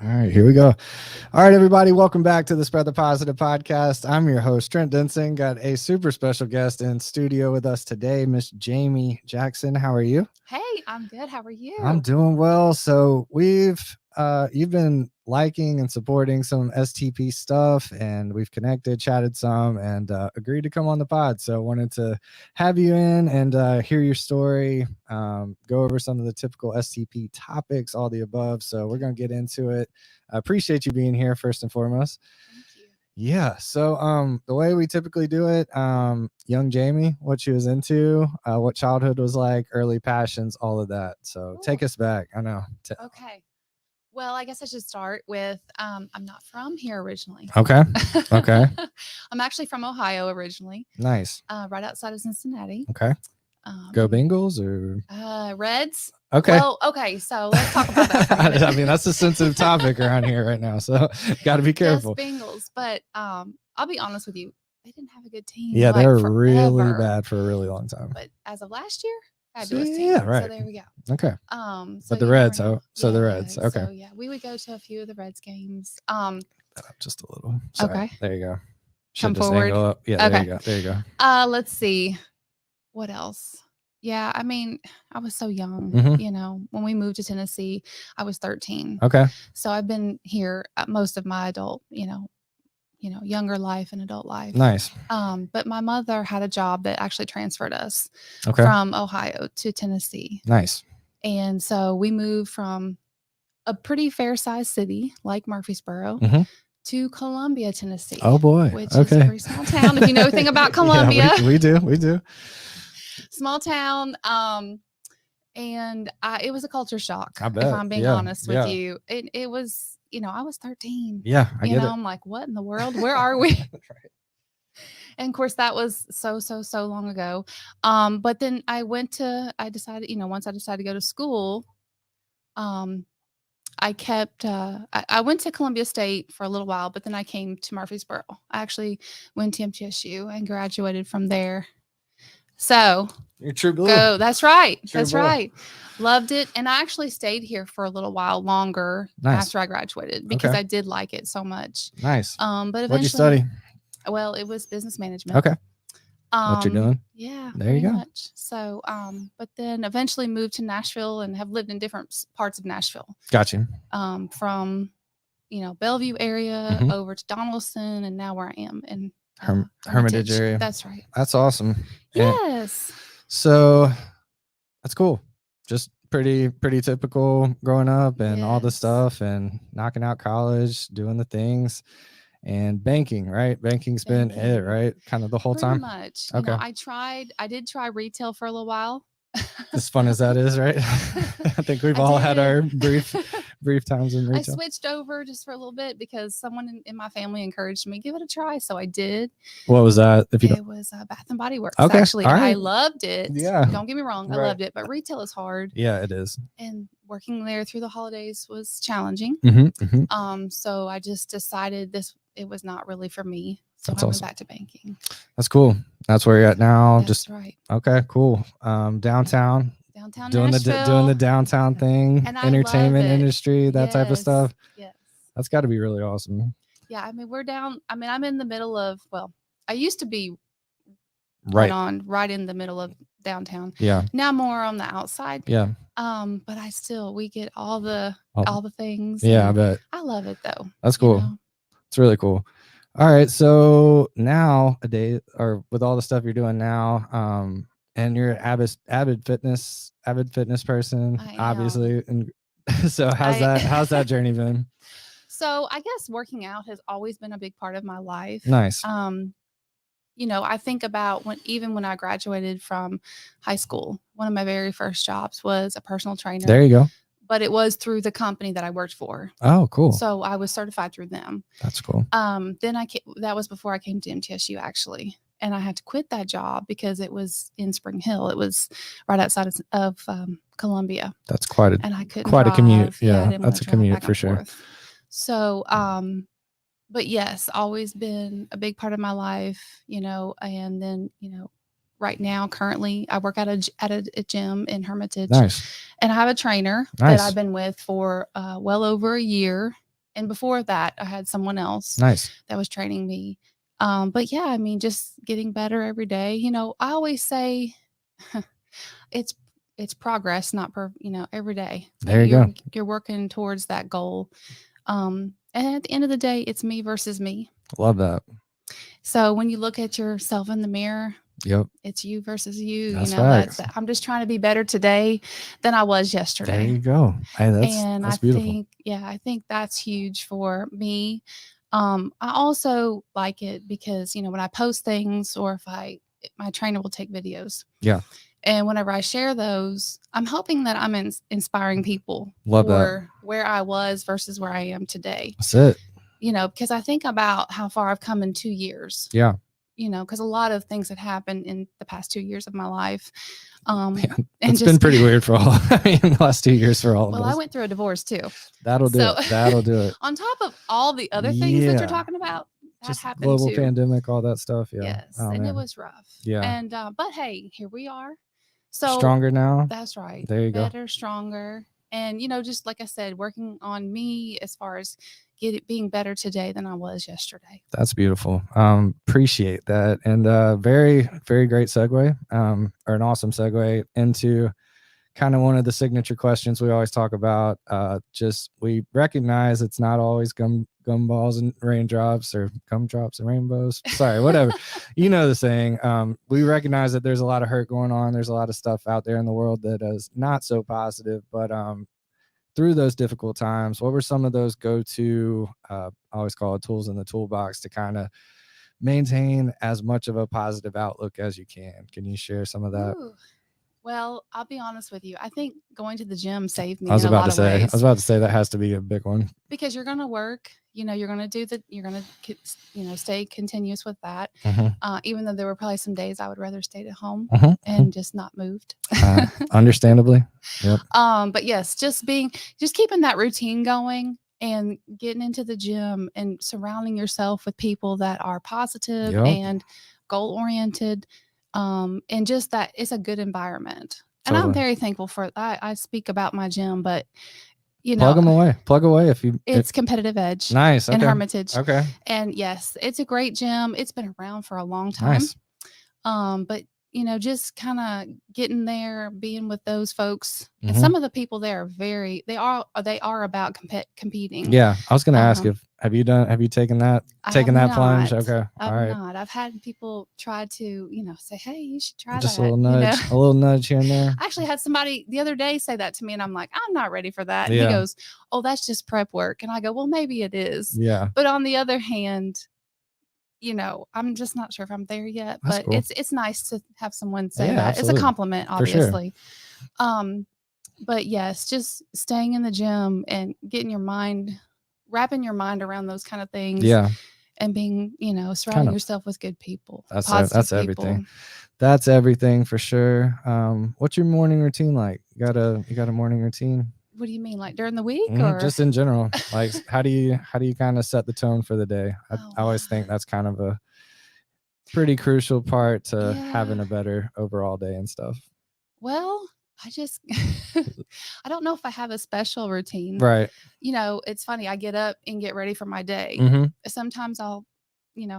All right, here we go. All right, everybody, welcome back to the Spread the Positive podcast. I'm your host, Trent Denson. Got a super special guest in studio with us today, Miss Jamie Jackson. How are you? Hey, I'm good. How are you? I'm doing well. So you've been liking and supporting some STP stuff, and we've connected, chatted some, and agreed to come on the pod. So I wanted to have you in and hear your story, go over some of the typical STP topics, all the above. So we're going to get into it. I appreciate you being here first and foremost. Thank you. Yeah. So the way we typically do it, young Jamie, what she was into, what childhood was like, early passions, all of that. So take us back. I know. Okay. Well, I guess I should start with I'm not from here originally. Okay. Okay. I'm actually from Ohio originally. Nice. Right outside of Cincinnati. Okay. Go Bengals or Reds. okay. Well, okay, so let's talk about that for a minute. I mean, that's a sensitive topic around here right now, so got to be careful. Yes, Bengals, but I'll be honest with you, they didn't have a good team. Yeah, they were forever. really bad for a really long time. But as of last year, fabulous team. Yeah, right. So there we go. Okay. So but the Reds, the Reds. Okay. So yeah, we would go to a few of the Reds games. Just a little. Sorry. Okay. There you go. Come forward. Up. Yeah. Okay. There you go. There you go. Let's see. What else? Yeah, I mean, I was so young. Mhm. You know, when we moved to Tennessee, I was 13. Okay. So I've been here most of my adult, younger life and adult life. Nice. But my mother had a job that actually transferred us from Ohio to Tennessee. Nice. And so we moved from a pretty fair-sized city like Murfreesboro to Columbia, Tennessee. Oh boy. Which is a pretty small town. If you know anything about Columbia. Yeah, we do. Small town. And it was a culture shock. I bet. If I'm being honest with you. It was, I was 13. Yeah, I get it. I'm like, what in the world? Where are we? Right. And of course that was so long ago. But then I decided, once I decided to go to school, I kept, I went to Columbia State for a little while, but then I came to Murfreesboro. I actually went to MTSU and graduated from there. So you're true blue. Go. That's right. True That's blue. right. Loved it. And I actually stayed here for a little while longer after I graduated because I did like it so much. Nice. But eventually, what'd you study? Well, it was business management. Okay. What you're doing? Yeah. There you go. Much. So, but then eventually moved to Nashville and have lived in different parts of Nashville. Gotcha. From, Bellevue area over to Donaldson, and now where I am in Hermitage area. That's right. That's awesome. Yes. So that's cool. Just pretty typical growing up and all the stuff and knocking out college, doing the things. And banking, right? Banking's been it, right? Kind of the whole time. Pretty much. Okay. I did try retail for a little while. As fun as that is, right? I think we've all had our brief times in retail. I switched over just for a little bit because someone in my family encouraged me, give it a try. So I did. What was that? It was Bath and Body Works. Okay. Actually, right. I loved it. Yeah. Don't get me wrong. I loved it, but retail is hard. Yeah, it is. And working there through the holidays was challenging. So I just decided it was not really for me. So I went back to banking. That's cool. That's where you're at now. That's right. Okay, cool. Downtown doing Nashville. the downtown thing, and entertainment industry, that type of stuff. Yes. That's got to be really awesome. Yeah, I mean, I'm in the middle of, I used to be right in the middle of downtown. Yeah. Now more on the outside. Yeah. But we get all the things. Yeah, I bet. I love it though. That's cool. It's really cool. All right. So nowadays, or with all the stuff you're doing now, and you're an avid fitness person, obviously. And so how's that journey been? So I guess working out has always been a big part of my life. Nice. I think about when I graduated from high school, one of my very first jobs was a personal trainer. There you go. But it was through the company that I worked for. Oh, cool. So I was certified through them. That's cool. Then that was before I came to MTSU actually. And I had to quit that job because it was in Spring Hill. It was right outside of Columbia. That's quite a commute. Yeah, that's a commute for sure. So, but yes, always been a big part of my life, and then, right now, currently, I work at a gym in Hermitage. Nice. And I have a trainer that I've been with for well over a year. And before that, I had someone else Nice. that was training me. But yeah, I mean, just getting better every day. You know, I always say it's progress, not every day. There you go. You're working towards that goal. And at the end of the day, it's me versus me. Love that. So when you look at yourself in the mirror, Yep. it's you versus you. That's You know, facts. I'm just trying to be better today than I was yesterday. There you go. Hey, And that's I beautiful. I think that's huge for me. I also like it because, when I post things or if my trainer will take videos. Yeah. And whenever I share those, I'm hoping that I'm inspiring people Love for where I was versus where I am today. That's it. Because I think about how far I've come in 2 years. Yeah. Because a lot of things had happened in the past 2 years of my life. It's been pretty weird for all. The last 2 years for all of us. Well, I went through a divorce too. That'll do it. That'll do it. On top of all the other things that you're talking about, that just happened global too. Pandemic, all that stuff. Yeah. Yes, Oh, and man. it was rough. Yeah. And but hey, here we are. So stronger now. That's right. There you go. Better, stronger, and just like I said, working on me as far as being better today than I was yesterday. That's beautiful. Appreciate that, and very, very great segue, or an awesome segue into kind of one of the signature questions we always talk about. Just we recognize it's not always gumballs and raindrops or gumdrops and rainbows. Sorry, whatever. You know the saying. We recognize that there's a lot of hurt going on. There's a lot of stuff out there in the world that is not so positive. But through those difficult times, what were some of those go-to, I always call it tools in the toolbox to kind of maintain as much of a positive outlook as you can? Can you share some of that? Ooh. Well, I'll be honest with you. I think going to the gym saved me I was in a lot of ways. I was about to say that has to be a big one. Because you're going to work, you're going to stay continuous with that. Even though there were probably some days I would rather stayed at home and just not moved. Understandably. Yep. But yes, just keeping that routine going and getting into the gym and surrounding yourself with people that are positive and goal oriented. And just that it's a good environment. And I'm very thankful for it. I speak about my gym, but plug away if you. It's Competitive Edge. Nice. In Hermitage. Okay. And yes, it's a great gym. It's been around for a long time. Nice. But just kind of getting there, being with those folks, and some of the people there are they are about competing. Yeah, I was going to ask if have you taken that plunge? Okay, all right. Not. I've had people try to say, hey, you should try just that. A little nudge here and there. I actually had somebody the other day say that to me, and I'm like, I'm not ready for that. And he goes, oh, that's just prep work, and I go, well, maybe it is. Yeah. But on the other hand, I'm just not sure if I'm there yet, but cool. It's nice to have someone say that. Absolutely. It's a compliment, obviously. Sure. But yes, just staying in the gym and wrapping your mind around those kind of things. Yeah. And being, surrounding yourself with good people. That's people. Everything. That's everything for sure. What's your morning routine like? You got a morning routine? What do you mean, like during the week or just in general? Like how do you kind of set the tone for the day? I always think that's kind of a pretty crucial part to having a better overall day and stuff. Well, I don't know if I have a special routine. Right. It's funny. I get up and get ready for my day. Sometimes I'll,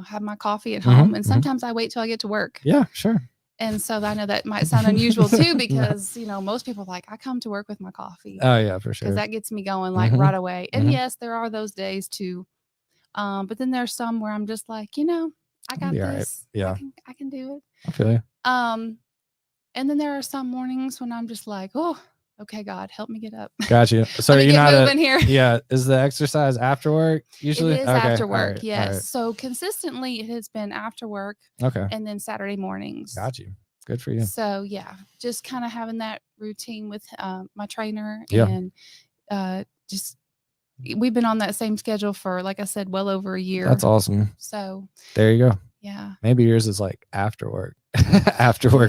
have my coffee at home, and sometimes I wait till I get to work. Yeah, sure. And so I know that might sound unusual too, because, most people are like, I come to work with my coffee. Oh yeah, for sure. Because that gets me going like right away. And yes, there are those days too. But then there's some where I'm just like, I got this. Right. Yeah. I can do it. I feel you. And then there are some mornings when I'm just like, oh, okay, God, help me get up. Gotcha. So you're not moving here. Yeah. Is the exercise after work usually? It is after work. Right. Yes. Right. So consistently it has been after work. Okay. And then Saturday mornings. Got you. Good for you. So yeah, just kind of having that routine with my trainer and just we've been on that same schedule for, like I said, well over a year. That's awesome. So there you go. Yeah. Maybe yours is like after work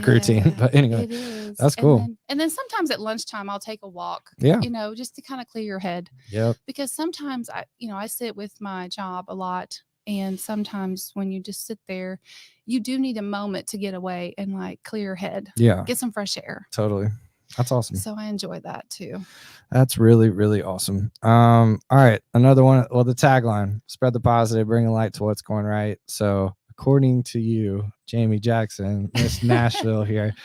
routine. But anyway, it is. That's cool. And then sometimes at lunchtime I'll take a walk. Yeah. Just to kind of clear your head. Yep. Because sometimes I sit with my job a lot. And sometimes when you just sit there, you do need a moment to get away and like clear your head. Yeah. Get some fresh air. Totally. That's awesome. So I enjoy that too. That's really, really awesome. All right. Another one. Well, the tagline, spread the positive, bring a light to what's going right. So according to you, Jamie Jackson, Miss Nashville here,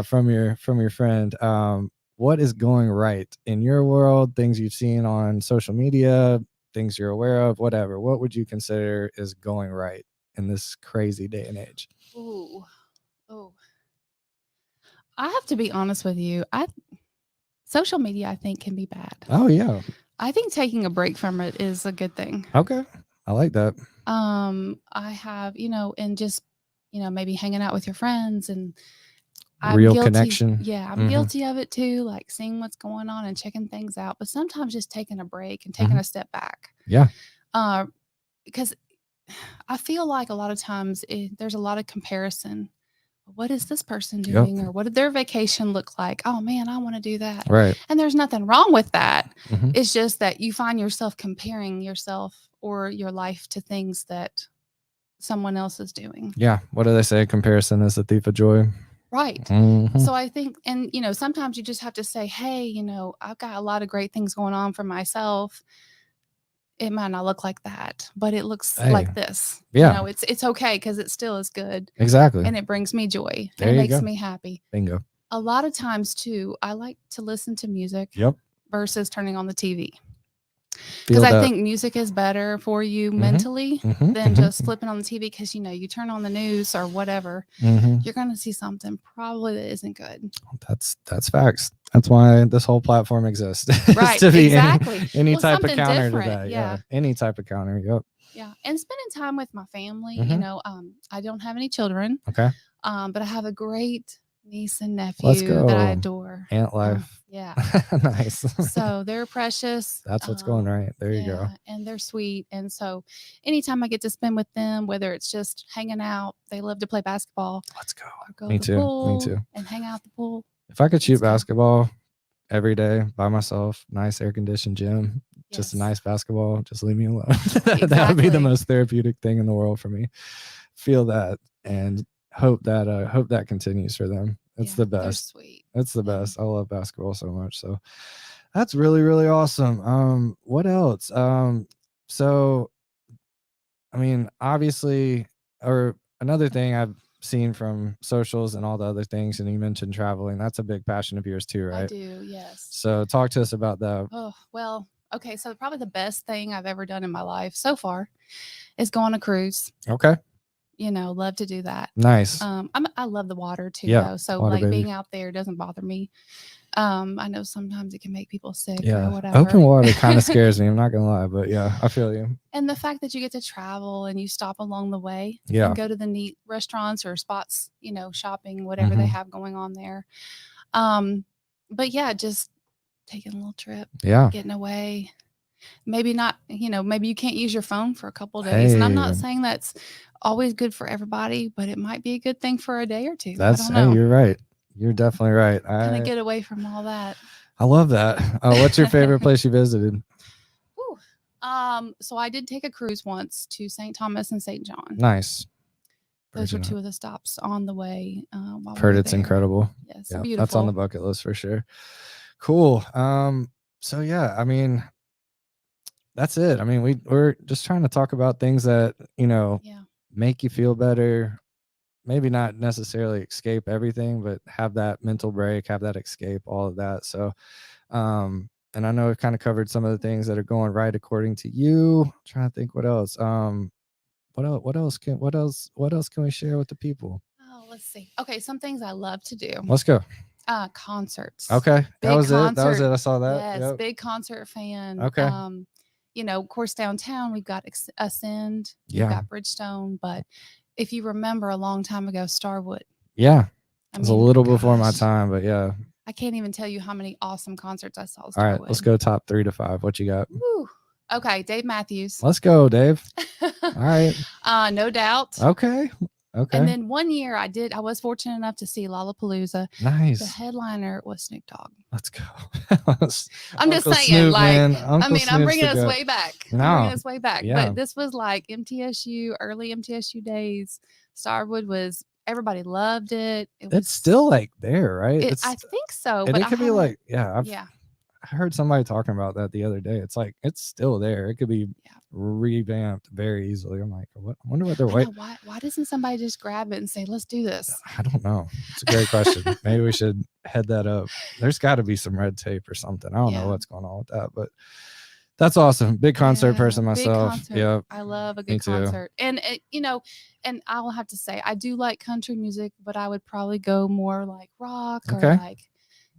from your friend, what is going right in your world? Things you've seen on social media, things you're aware of, whatever. What would you consider is going right in this crazy day and age? Oh, I have to be honest with you. Social media, I think, can be bad. Oh yeah. I think taking a break from it is a good thing. Okay. I like that. I have, and just, maybe hanging out with your friends, and I'm real guilty. Connection. Yeah, I'm guilty of it too, like seeing what's going on and checking things out, but sometimes just taking a break and taking a step back. Yeah. Because I feel like a lot of times there's a lot of comparison. What is this person doing? Or what did their vacation look like? Oh man, I want to do that. Right. And there's nothing wrong with that. It's just that you find yourself comparing yourself or your life to things that someone else is doing. Yeah. What do they say? Comparison is the thief of joy. Right. So I think, and sometimes you just have to say, hey, I've got a lot of great things going on for myself. It might not look like that, but it looks like this. Yeah. It's okay because it still is good. Exactly. And it brings me joy. And it makes me happy. Bingo. A lot of times too, I like to listen to music versus turning on the TV. Because I think music is better for you mentally than just flipping on the TV, because you turn on the news or whatever, you're going to see something probably that isn't good. That's facts. That's why this whole platform exists. Right. To be exactly. any type of counter to that. Yeah. Any type of counter. Yep. Yeah. And spending time with my family. I don't have any children. Okay. But I have a great niece and nephew that I adore. Ant life. Yeah. Nice. So they're precious. That's what's going right. There you go. And they're sweet. And so anytime I get to spend with them, whether it's just hanging out, they love to play basketball. Let's go. Or go Me to too. the pool Me too. And hang out at the pool. If I could shoot basketball every day by myself, nice air conditioned gym, just a nice basketball, just leave me alone. That would be the most therapeutic thing in the world for me. Feel that and hope that continues for them. It's the best. They're sweet. It's the best. I love basketball so much. So that's really, really awesome. What else? So I mean, obviously, or another thing I've seen from socials and all the other things, and you mentioned traveling, that's a big passion of yours too, right? I do, yes. So talk to us about that. Oh, well, okay. So probably the best thing I've ever done in my life so far is go on a cruise. Okay. Love to do that. Nice. I love the water too, though. So water, being out there doesn't bother me. I know sometimes it can make people sick or whatever. Open water kind of scares me. I'm not gonna lie, but yeah, I feel you. And the fact that you get to travel and you stop along the way and go to the neat restaurants or spots, shopping, whatever they have going on there. But yeah, just taking a little trip, getting away. Maybe not, maybe you can't use your phone for a couple of days. And I'm not saying that's always good for everybody, but it might be a good thing for a day or two. I don't know. You're right. You're definitely right. Kind of get away from all that. I love that. What's your favorite place you visited? So I did take a cruise once to St. Thomas and St. John. Nice. Those were two of the stops on the way. Heard it's incredible. Yes, beautiful. That's on the bucket list for sure. Cool. So yeah, I mean, that's it. I mean, we're just trying to talk about things that, make you feel better. Maybe not necessarily escape everything, but have that mental break, have that escape, all of that. So, and I know we've kind of covered some of the things that are going right according to you. I'm trying to think what else. What else can we share with the people? Oh, let's see. Okay, some things I love to do. Let's go. Concerts. Okay, that was it. I saw that. Yes, big concert fan. Okay. Of course, downtown we've got Ascend, we've got Bridgestone, but if you remember a long time ago, Starwood. Yeah, it was a little before my time, but yeah. I can't even tell you how many awesome concerts I saw. All right, let's go top 3 to 5. What you got? Woo. Okay, Dave Matthews. Let's go, Dave. All right. No Doubt. Okay. And then one year I was fortunate enough to see Lollapalooza. Nice. The headliner was Snoop Dogg. Let's go. I'm just saying, Snoop, I'm bringing us way back. Yeah. But this was like MTSU, early MTSU days. Starwood was everybody loved it. It's still like there, right? I think so. And but it could be like, I heard somebody talking about that the other day. It's like, it's still there. It could be revamped very easily. I'm like, what? I wonder what they're waiting. Why doesn't somebody just grab it and say, let's do this? I don't know. It's a great question. Maybe we should head that up. There's got to be some red tape or something. I don't know what's going on with that, but that's awesome. Big concert person myself. Yeah. I love a good concert. And and I will have to say, I do like country music, but I would probably go more like rock or like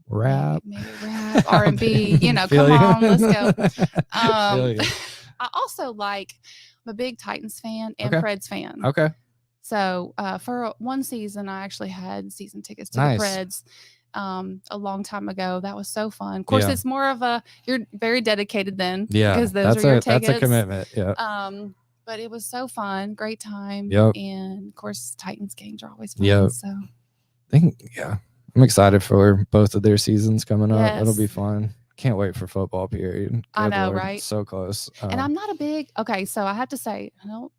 rap, maybe rap, R&B, come on, let's go. I also I'm a big Titans fan and Preds fan. Okay. So for one season, I actually had season tickets to the Preds a long time ago. That was so fun. Of course, it's more of you're very dedicated then. Yeah. Because those are your tickets. That's a commitment. Yeah. But it was so fun. Great time. Yep. And of course, Titans games are always fun. Yep. So I'm excited for both of their seasons coming up. Yes. It'll be fun. Can't wait for football period. I know, right? So close. And I'm not a big, so I have to say, I don't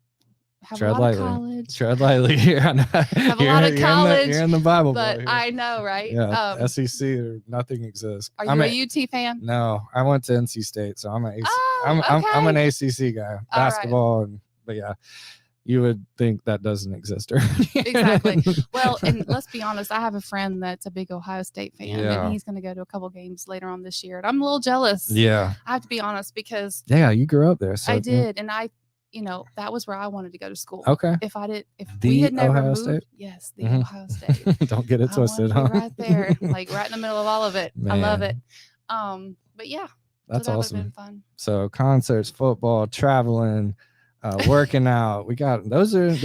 have tread a lot lightly. of college. Tread lightly. Have a lot of college. You're in the Bible. But I know, right? Yeah. SEC or nothing exists. Are you a UT fan? No, I went to NC State, so I'm an I'm an ACC guy. Basketball, but yeah. You would think that doesn't exist. Exactly. Well, and let's be honest, I have a friend that's a big Ohio State fan, and he's going to go to a couple games later on this year. And I'm a little jealous. Yeah. I have to be honest because you grew up there. So I did. And that was where I wanted to go to school. Okay. If we had never moved, State? yes, the Ohio State. Don't get it twisted. Right there, right in the middle of all of it. Man. I love it. But yeah, that's that awesome. Been fun. So concerts, football, traveling. Working out, we got those are the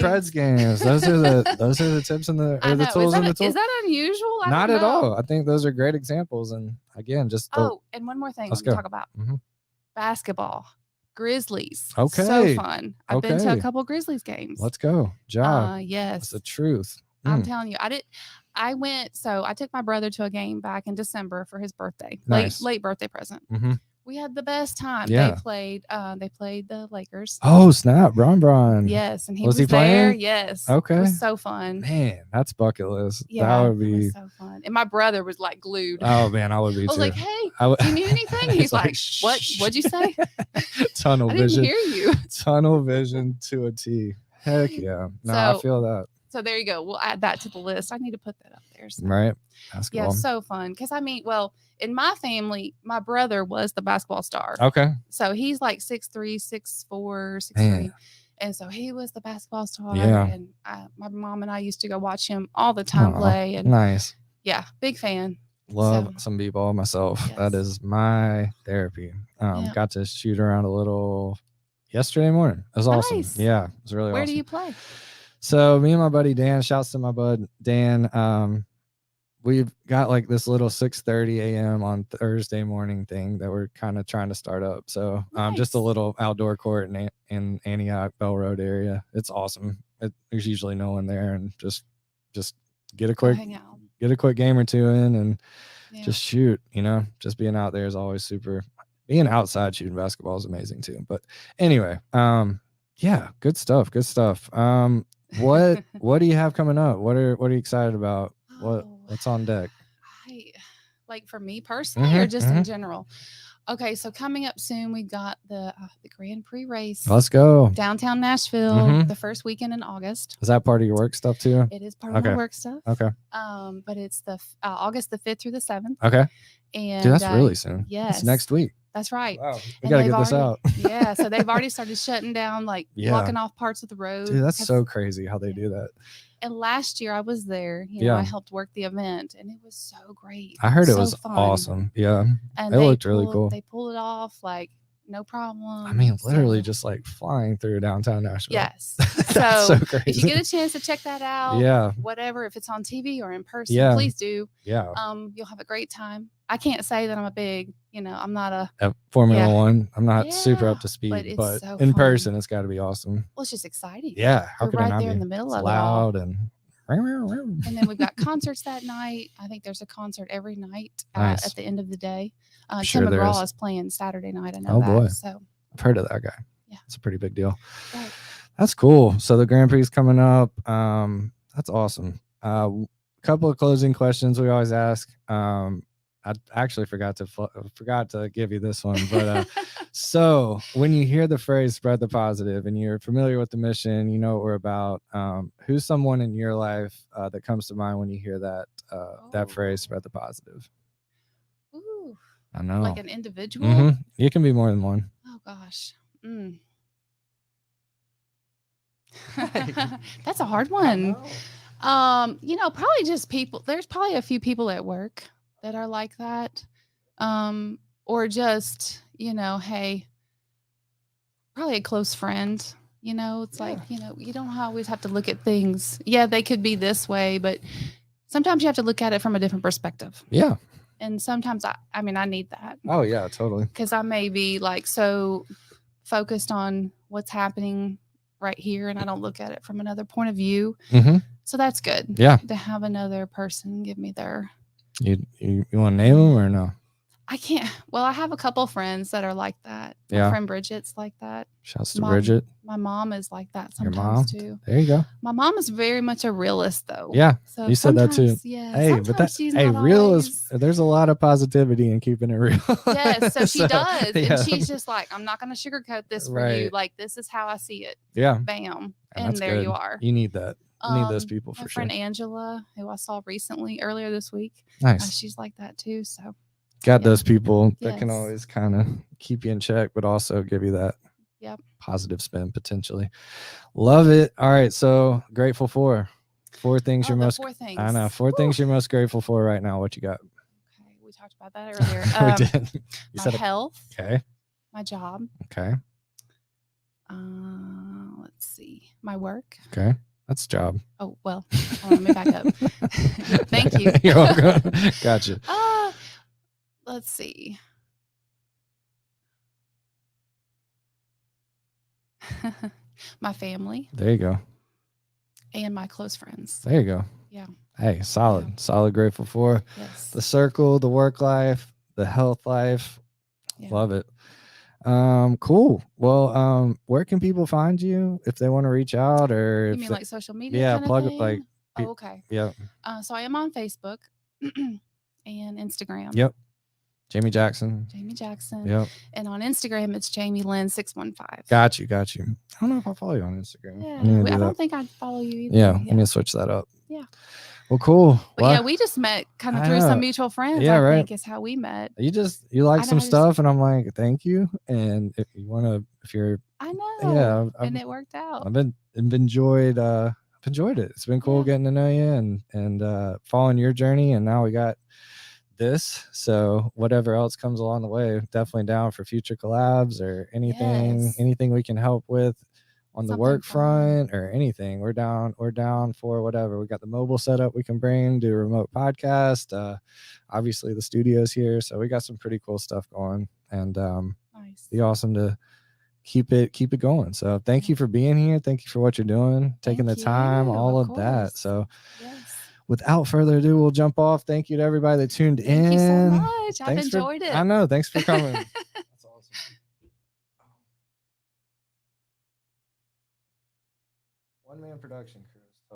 Preds games. Those are the tips and the tools in the tool. Is that unusual? Not at all. I think those are great examples. And again, just and one more thing let's talk about basketball. Grizzlies. Okay, so fun. I've been to a couple Grizzlies games. Let's go, job. Yes, it's the truth. I'm telling you, I went. So I took my brother to a game back in December for his birthday. Nice. Late birthday present. We had the best time. Yeah. They played the Lakers. Oh, snap. Bron. Yes. And he was there. Playing? Yes. Okay. It was so fun. Man, that's bucket list. Yeah. That would be it was so fun. And my brother was like glued. Oh, man, I would be too. I was like, hey, do you need anything? He's like, what'd you say? Tunnel vision. I didn't hear you. Tunnel vision to a T. Heck yeah. No, I feel that. So there you go. We'll add that to the list. I need to put that up there. So. Right. That's cool. Yeah, so fun. Because in my family, my brother was the basketball star. Okay. So he's like 6'3", 6'4", 6'3". And so he was the basketball star. Yeah. And my mom and I used to go watch him all the time play. And nice. Yeah, big fan. Love some b-ball myself. Yes. That is my therapy. Got to shoot around a little yesterday morning. It was awesome. Yeah, it was really awesome. Where do you play? So me and my buddy Dan, shouts to my bud Dan. We've got like this little 6:30 a.m. on Thursday morning thing that we're kind of trying to start up. So just a little outdoor court in Antioch, Bell Road area. It's awesome. There's usually no one there, and just get a quick game or two in and just shoot. Just being out there is always super. Being outside shooting basketball is amazing too. But anyway, good stuff. Good stuff. What do you have coming up? What are you excited about? What's on deck? For me personally, or just in general? Okay, so coming up soon, we got the Grand Prix race. Let's go downtown Nashville, the first weekend in August. Is that part of your work stuff too? It is part of my work stuff. Okay. But it's the August the 5th through the 7th. Okay. And dude, that's really soon. Yes, it's next week. That's right. Wow, we gotta get this out. Yeah, so they've already started shutting down, blocking off parts of the road. Dude, that's so crazy how they do that. And last year I was there. I helped work the event, and it was so great. I heard it was fun. Awesome. Yeah, and it looked really cool. They pulled it off no problem. I mean, literally just flying through downtown Nashville. Yes. That's so crazy. If you get a chance to check that out, whatever, if it's on TV or in person, please do. Yeah. You'll have a great time. I can't say that I'm a big, I'm not a Formula One. I'm not super up to speed, but so in person, it's got to be awesome. Well, it's just exciting. Yeah. How could right there in the middle of loud it all. And then we've got concerts that night. I think there's a concert every night at the end of the day. Tim McGraw is playing Saturday night. I know that. Boy. So I've heard of that guy. Yeah. It's a pretty big deal. Right. That's cool. So the Grand Prix is coming up. That's awesome. Couple of closing questions we always ask. I actually forgot to give you this one, but so when you hear the phrase "spread the positive" and you're familiar with the mission, you know what we're about. Who's someone in your life that comes to mind when you hear that phrase "spread the positive"? Ooh, I know, like an individual. Mm-hmm. It can be more than one. Oh gosh. That's a hard one. Probably just people. There's probably a few people at work that are like that. Or just, hey, probably a close friend. It's like, you don't always have to look at things. Yeah, they could be this way, but sometimes you have to look at it from a different perspective. Yeah. And sometimes I need that. Oh yeah, totally. Because I may be like so focused on what's happening right here, and I don't look at it from another point of view. Mm-hmm. So that's good. Yeah. To have another person give me their. You want to name them or no? I can't. Well, I have a couple friends that are like that. My friend Bridget's like that. Shouts to Bridget. My mom is like that sometimes too. There you go. My mom is very much a realist though. Yeah. So you said that too. Yeah. Hey, but there's a lot of positivity in keeping it real. Yes. So she does. Yeah. And she's just like, I'm not going to sugarcoat this for you. Like, this is how I see it. Yeah. Bam. And there good. You are. You need that. You need those people for sure. My friend Angela, who I saw earlier this week. Nice. She's like that too. So. Got those people that can always kind of keep you in check, but also give you that positive spin potentially. Love it. All right. So grateful for 4 things you're most. 4 things. I know 4 things you're most grateful for right now. What you got? Okay, we talked about that earlier. We did. You my health. Okay. My job. Okay. Let's see. My work. Okay. That's job. Oh well. Let me back up. Thank you. You're welcome. Gotcha. Let's see. My family. There you go. And my close friends. There you go. Yeah. Hey, solid. Yeah. Solid, grateful for. Yes. The circle, the work life, the health life. Yeah. Love it. Cool. Well, where can people find you if they want to reach out or you mean like social media? Yeah, plug it like. Oh, okay. Yeah. So I am on Facebook and Instagram. Yep. Jamie Jackson. Yep. And on Instagram, it's Jamie Lynn 615. Got you. I don't know if I'll follow you on Instagram. Yeah. I don't think I'd follow you either. Yeah. Let me switch that up. Yeah. Well, cool. But we just met kind of through some mutual friends. Yeah, I think is how we met. You like some stuff, and I'm like, thank you. And if you want to, if you're, I know. Yeah. And it worked out. I've enjoyed it. It's been cool getting to know you and following your journey. And now we got this. So whatever else comes along the way, definitely down for future collabs or anything we can help with on the work front or anything. We're down for whatever. We got the mobile setup we can bring, do a remote podcast. Obviously the studio's here, so we got some pretty cool stuff going, and nice. Be awesome to keep it going. So thank you for being here. Thank you for what you're doing, taking the time, all of that. So without further ado, we'll jump off. Thank you to everybody that tuned in. Thank you so much. I've enjoyed it. I know. Thanks for coming. That's awesome. One man production.